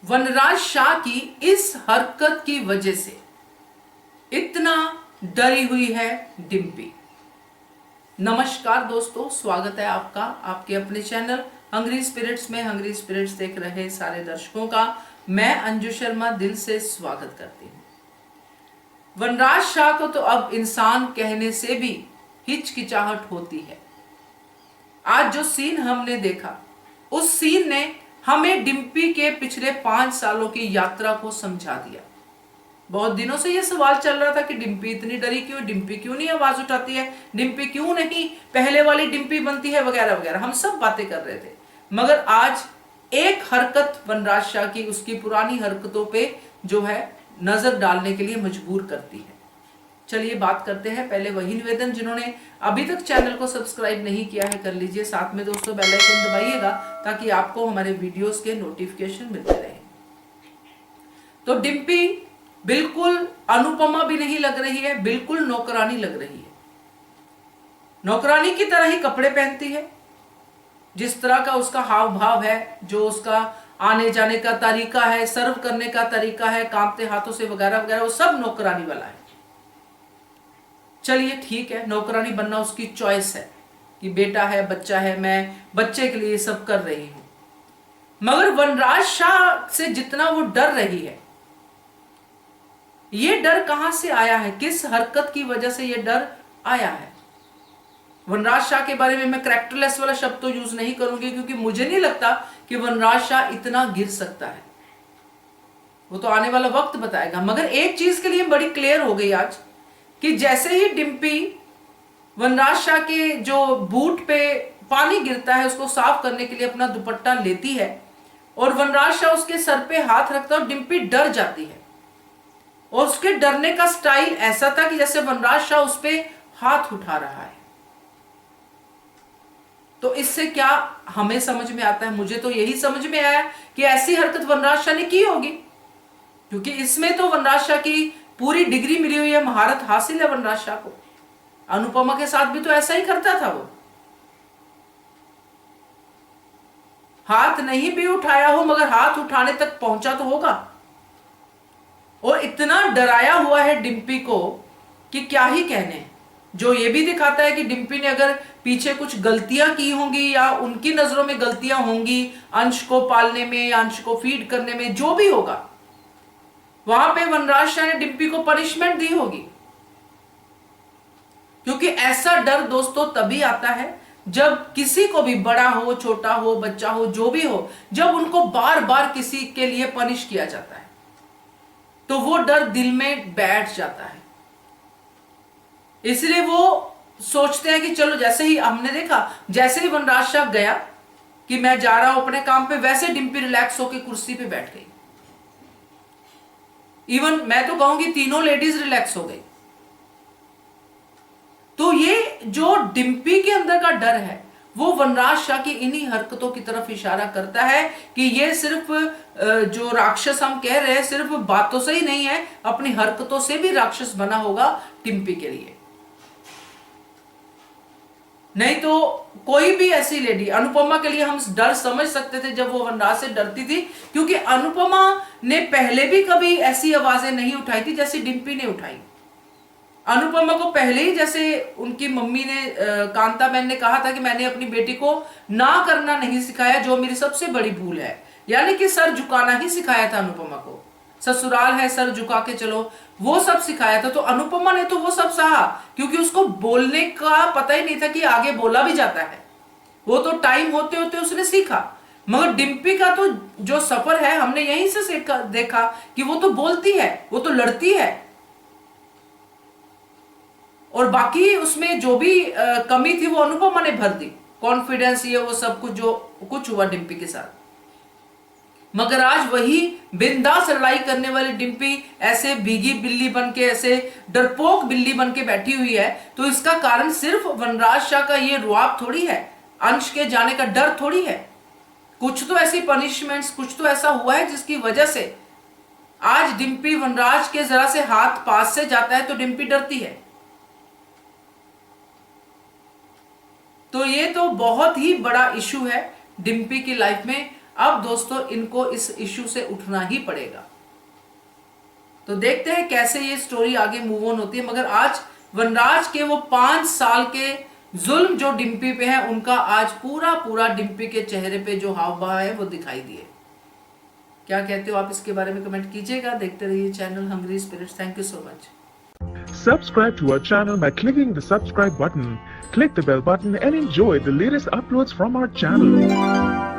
वनराज शाह की इस हरकत की वजह से इतना डरी हुई है डिम्पी। नमस्कार दोस्तों, स्वागत है आपका आपके अपने चैनल हंग्री स्पिरिट्स में। हंग्री स्पिरिट्स देख रहे सारे दर्शकों का मैं अंजू शर्मा दिल से स्वागत करती हूँ। वनराज शाह को तो अब इंसान कहने से भी हिचकिचाहट होती है। आज जो सीन हमने देखा, उस सीन ने हमें डिम्पी के पिछले 5 सालों की यात्रा को समझा दिया। बहुत दिनों से यह सवाल चल रहा था कि डिम्पी इतनी डरी क्यों, डिम्पी क्यों नहीं आवाज उठाती है, डिम्पी क्यों नहीं पहले वाली डिम्पी बनती है, वगैरह वगैरह। हम सब बातें कर रहे थे, मगर आज एक हरकत वनराज शाह की उसकी पुरानी हरकतों पे जो है नजर डालने के लिए मजबूर करती है। चलिए बात करते हैं। पहले वही निवेदन, जिन्होंने अभी तक चैनल को सब्सक्राइब नहीं किया है कर लीजिए, साथ में दोस्तों बेल आइकन दबाइएगा ताकि आपको हमारे वीडियोस के नोटिफिकेशन मिलते रहे। तो डिम्पी बिल्कुल अनुपमा भी नहीं लग रही है, बिल्कुल नौकरानी लग रही है। नौकरानी की तरह ही कपड़े पहनती है, जिस तरह का उसका हाव भाव है, जो उसका आने जाने का तरीका है, सर्व करने का तरीका है, कांपते हाथों से वगैरह वगैरह, वो सब नौकरानी वाला है। चलिए ठीक है, नौकरानी बनना उसकी चॉइस है कि बेटा है, बच्चा है, मैं बच्चे के लिए सब कर रही हूं। मगर वनराज शाह से जितना वो डर रही है, ये डर कहां से आया है, किस हरकत की वजह से ये डर आया है? वनराज शाह के बारे में मैं कैरेक्टरलेस वाला शब्द तो यूज नहीं करूंगी, क्योंकि मुझे नहीं लगता कि वनराज शाह इतना गिर सकता है। वो तो आने वाला वक्त बताएगा। मगर एक चीज के लिए बड़ी क्लियर हो गई आज कि जैसे ही डिम्पी वनराज शाह के जो बूट पे पानी गिरता है उसको साफ करने के लिए अपना दुपट्टा लेती है और वनराज शाह उसके सर पे हाथ रखता है और डिम्पी डर जाती है। और उसके डरने का स्टाइल ऐसा था कि जैसे वनराज शाह उस पे हाथ उठा रहा है। तो इससे क्या हमें समझ में आता है? मुझे तो यही समझ में आया कि ऐसी हरकत वनराज शाह ने की होगी, क्योंकि इसमें तो वनराज शाह की पूरी डिग्री मिली हुई है, महारत हासिल है वनराज शाह को। अनुपमा के साथ भी तो ऐसा ही करता था वो। हाथ नहीं भी उठाया हो मगर हाथ उठाने तक पहुंचा तो होगा। और इतना डराया हुआ है डिम्पी को कि क्या ही कहने। जो ये भी दिखाता है कि डिम्पी ने अगर पीछे कुछ गलतियां की होंगी या उनकी नजरों में गलतियां होंगी, अंश को पालने में या अंश को फीड करने में, जो भी होगा, वहां पे वनराज शाह ने डिम्पी को पनिशमेंट दी होगी। क्योंकि ऐसा डर दोस्तों तभी आता है जब किसी को भी, बड़ा हो, छोटा हो, बच्चा हो, जो भी हो, जब उनको बार बार किसी के लिए पनिश किया जाता है तो वो डर दिल में बैठ जाता है। इसलिए वो सोचते हैं कि चलो, जैसे ही हमने देखा, जैसे ही वनराज शाह गया कि मैं जा रहा हूं अपने काम पे, वैसे डिम्पी रिलैक्स होकर कुर्सी पे बैठ गई। इवन मैं तो कहूंगी तीनों लेडीज रिलैक्स हो गई। तो ये जो डिम्पी के अंदर का डर है वो वनराज शाह की इन्हीं हरकतों की तरफ इशारा करता है कि ये सिर्फ जो राक्षस हम कह रहे हैं सिर्फ बातों से ही नहीं है, अपनी हरकतों से भी राक्षस बना होगा डिम्पी के लिए। नहीं तो कोई भी ऐसी लेडी, अनुपमा के लिए हम डर समझ सकते थे जब वो वनराज से डरती थी, क्योंकि अनुपमा ने पहले भी कभी ऐसी आवाजें नहीं उठाई थी जैसे डिम्पी ने उठाई। अनुपमा को पहले ही, जैसे उनकी मम्मी ने, कांता बहन ने कहा था कि मैंने अपनी बेटी को ना करना नहीं सिखाया, जो मेरी सबसे बड़ी भूल है, यानी कि सर झुकाना ही सिखाया था अनुपमा को। ससुराल है, सर झुका के चलो, वो सब सिखाया था। तो अनुपमा ने तो वो सब सहा, क्योंकि उसको बोलने का पता ही नहीं था कि आगे बोला भी जाता है। वो तो टाइम होते होते उसने सीखा। मगर डिम्पी का तो जो सफर है, हमने यहीं से देखा कि वो तो बोलती है, वो तो लड़ती है, और बाकी उसमें जो भी कमी थी वो अनुपमा ने भर दी। कॉन्फिडेंस, ये वो सब कुछ जो कुछ हुआ डिम्पी के साथ। मगर आज वही बिंदास लड़ाई करने वाली डिम्पी ऐसे भीगी बिल्ली बनके, ऐसे डरपोक बिल्ली बनके बैठी हुई है। तो इसका कारण सिर्फ वनराज शाह का ये रुआब थोड़ी है, अंश के जाने का डर थोड़ी है। कुछ तो ऐसी पनिशमेंट्स, कुछ तो ऐसा हुआ है जिसकी वजह से आज डिम्पी वनराज के जरा से हाथ पास से जाता है तो डिम्पी डरती है। तो ये तो बहुत ही बड़ा इशू है डिम्पी की लाइफ में। अब दोस्तों इनको इस इश्यू से उठना ही पड़ेगा। तो देखते हैं कैसे ये स्टोरी आगे मूव ऑन होती है। मगर आज वनराज के वो 5 साल के जुल्म जो डिम्पी पे है, उनका आज पूरा पूरा डिम्पी के चेहरे पे जो हाव भाव है वो दिखाई दिए। क्या कहते हो आप इसके बारे में कमेंट कीजिएगा। देखते रहिए channel hungry spirits. Thank you so much. Subscribe to our channel by clicking the subscribe button. Click the bell button and enjoy the latest uploads from our channel.